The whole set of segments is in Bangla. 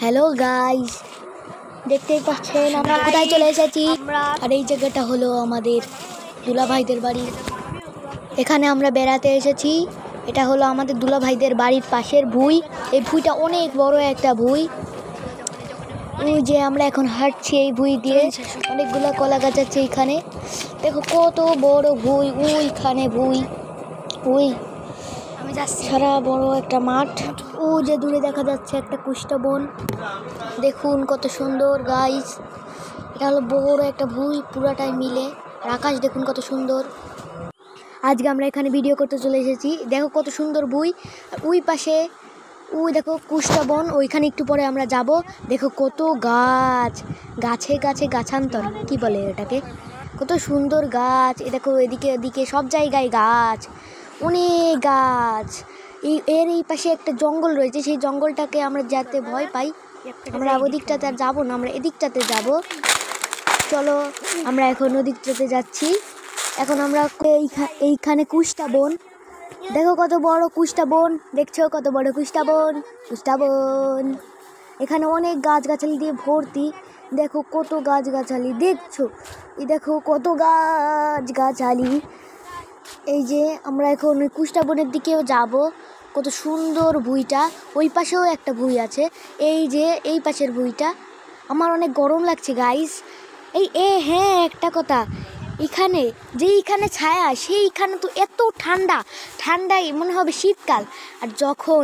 হ্যালো গাইস, দেখতেই পাচ্ছেন আমরা কোথায় চলে এসেছি। আর এই জায়গাটা হলো আমাদের দুলাভাইদের বাড়ি। এখানে আমরা বেড়াতে এসেছি। এটা হলো আমাদের দুলাভাইদের বাড়ির পাশের ভুঁই। এই ভুঁইটা অনেক বড় একটা ভুঁই। ওই যে আমরা এখন হাঁটছি এই ভুঁই দিয়ে, অনেকগুলো কলা গাছ আছে এখানে। দেখো কত বড় ভুঁই, ওইখানে ভুঁই, ওই সারা বড় একটা মাঠ। ও যে দূরে দেখা যাচ্ছে একটা কুষ্টা বন, দেখুন কত সুন্দর গাইস। এটা হলো বড় একটা ভুঁই পুরাটাই মিলে। আর আকাশ দেখুন কত সুন্দর। আজকে আমরা এখানে ভিডিও করতে চলে এসেছি। দেখো কত সুন্দর ভুঁই। আর ওই পাশে ওই দেখো কুষ্টা বন, ওইখানে একটু পরে আমরা যাব। দেখো কত গাছ, গাছে গাছে গাছান্তর কি বলে এটাকে, কত সুন্দর গাছ। এ দেখো এদিকে ওদিকে সব জায়গায় গাছ, অনেক গাছ। এই পাশে একটা জঙ্গল রয়েছে, সেই জঙ্গলটাকে আমরা যেতে ভয় পাই। আমরা ওদিকটাতে আর যাবো না, আমরা এদিকটাতে যাব। চলো আমরা এখন ওদিকটাতে যাচ্ছি। এখন আমরা এইখানে কুষ্টা বন, দেখো কত বড় কুষ্টা বন, দেখছো কত বড় কুষ্টা বন, কুষ্টা বন। এখানে অনেক গাছগাছালি দিয়ে ভর্তি। দেখো কত গাছগাছালি দেখছো, এই দেখো কত গাছগাছালি। এই যে আমরা এখন ওই কুষ্টা বনের দিকেও যাব। কত সুন্দর ভুঁইটা, ওই পাশেও একটা ভুঁই আছে। এই যে এই পাশের ভুঁইটা। আমার অনেক গরম লাগছে গাইস। হ্যাঁ একটা কথা, এখানে ছায়া, সেইখানে তো এত ঠান্ডায় মনে হবে শীতকাল। আর যখন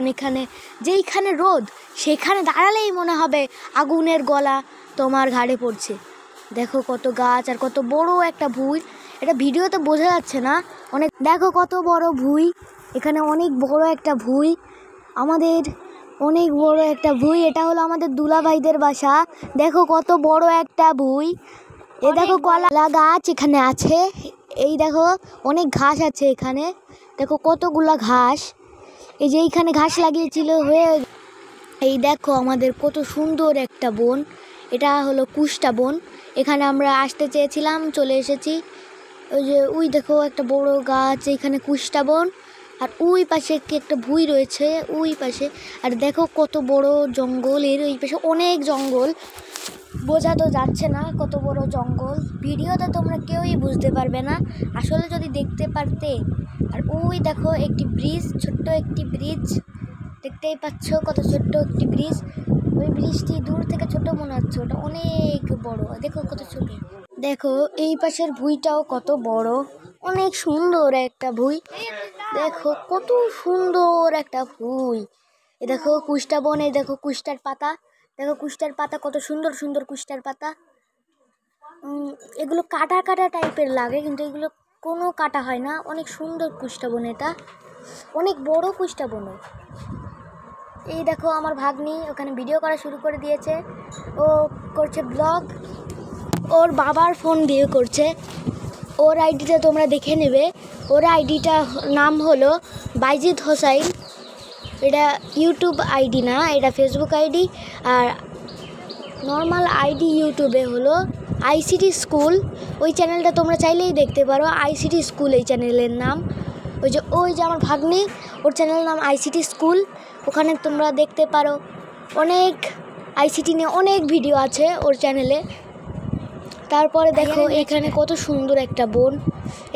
যেইখানে রোদ, সেখানে দাঁড়ালেই মনে হবে আগুনের গলা তোমার ঘাড়ে পড়ছে। দেখো কত গাছ আর কত বড় একটা ভুঁই। এটা ভিডিওতে বোঝা যাচ্ছে না অনেক। দেখো কত বড় ভুঁই, এখানে অনেক বড় একটা ভুঁই, আমাদের অনেক বড় একটা ভুঁই। এটা হলো আমাদের দুলাভাইদের বাসা। দেখো কত বড় একটা ভুঁই। এ দেখো কলা গাছ এখানে আছে। এই দেখো অনেক ঘাস আছে এখানে, দেখো কতগুলা ঘাস। এই যে এইখানে ঘাস লাগিয়েছিল হয়ে। এই দেখো আমাদের কত সুন্দর একটা বন, এটা হলো কুষ্টা বন। এখানে আমরা আসতে চেয়েছিলাম, চলে এসেছি। ওই দেখো একটা বড় গাছ, এইখানে কুষ্টা বন। আর ওই পাশে একটা ভুঁই রয়েছে ওই পাশে। আর দেখো কত বড় জঙ্গল, এর ওই পাশে অনেক জঙ্গল, বোঝা তো যাচ্ছে না কত বড় জঙ্গল। ভিডিওতে তোমরা কেউই বুঝতে পারবে না, আসলে যদি দেখতে পারতে। আর ওই দেখো একটি ব্রিজ, ছোট্ট একটি ব্রিজ, দেখতেই পাচ্ছ কত ছোট্ট একটি ব্রিজ। ওই ব্রিজটি দূর থেকে ছোট মনে হচ্ছে, ওটা অনেক বড়। দেখো কত ছোট। দেখো এই পাশের ভুঁইটাও কত বড়, অনেক সুন্দর একটা ভুঁই। দেখো কত সুন্দর একটা ভুঁই। এ দেখো কুষ্টা বন, এই দেখো কুষ্টার পাতা, দেখো কুষ্টার পাতা কত সুন্দর সুন্দর কুষ্টার পাতা। এগুলো কাটা কাটা টাইপের লাগে, কিন্তু এগুলো কোনো কাটা হয় না। অনেক সুন্দর কুষ্টা বন, এটা অনেক বড় কুষ্টা বন। এই দেখো আমার ভাগ্নি ওখানে ভিডিও করা শুরু করে দিয়েছে, ও করছে ব্লগ, ওর বাবার ফোন দিয়ে করছে। ওর আইডিটা তোমরা দেখে নেবে। ওর আইডিটা নাম হলো বাইজিদ হোসাইন। এটা ইউটিউব আইডি না, এটা ফেসবুক আইডি। আর নর্মাল আইডি ইউটিউবে হলো আইসিটি স্কুল। ওই চ্যানেলটা তোমরা চাইলেই দেখতে পারো, আইসিটি স্কুল এই চ্যানেলের নাম। ওই যে আমার ভাগ্নি, ওর চ্যানেলের নাম আইসিটি স্কুল। ওখানে তোমরা দেখতে পারো, অনেক আইসিটি নিয়ে অনেক ভিডিও আছে ওর চ্যানেলে। তারপরে দেখো এখানে কত সুন্দর একটা বন।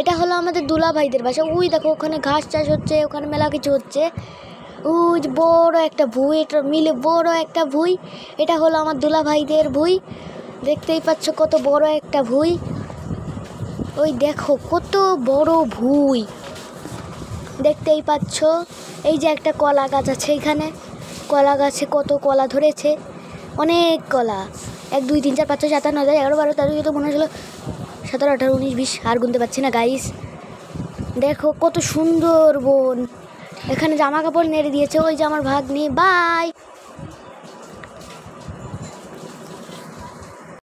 এটা হলো আমাদের দুলাভাইদের বাসা। ওই দেখো ওখানে ঘাস চাষ হচ্ছে, ওখানে মেলা কিছু হচ্ছে। ওই বড় একটা ভুঁই, এটা মিলে বড় একটা ভুঁই। এটা হলো আমার দুলাভাইদের ভুঁই, দেখতেই পাচ্ছ কত বড় একটা ভুঁই। ওই দেখো কত বড় ভুঁই, দেখতেই পাচ্ছ। এই যে একটা কলা গাছ আছে এখানে, কলা গাছে কত কলা ধরেছে, অনেক কলা। 1 2 3 4 5 6 7 8 9 10 11 12 13 14 15 16 17 18 19 20, আর গুনতে পারছি না গাইস। দেখো কত সুন্দর বন। এখানে জামা কাপড় নেড়ে দিয়েছে ওই যে আমার ভাগ্নি। বাই।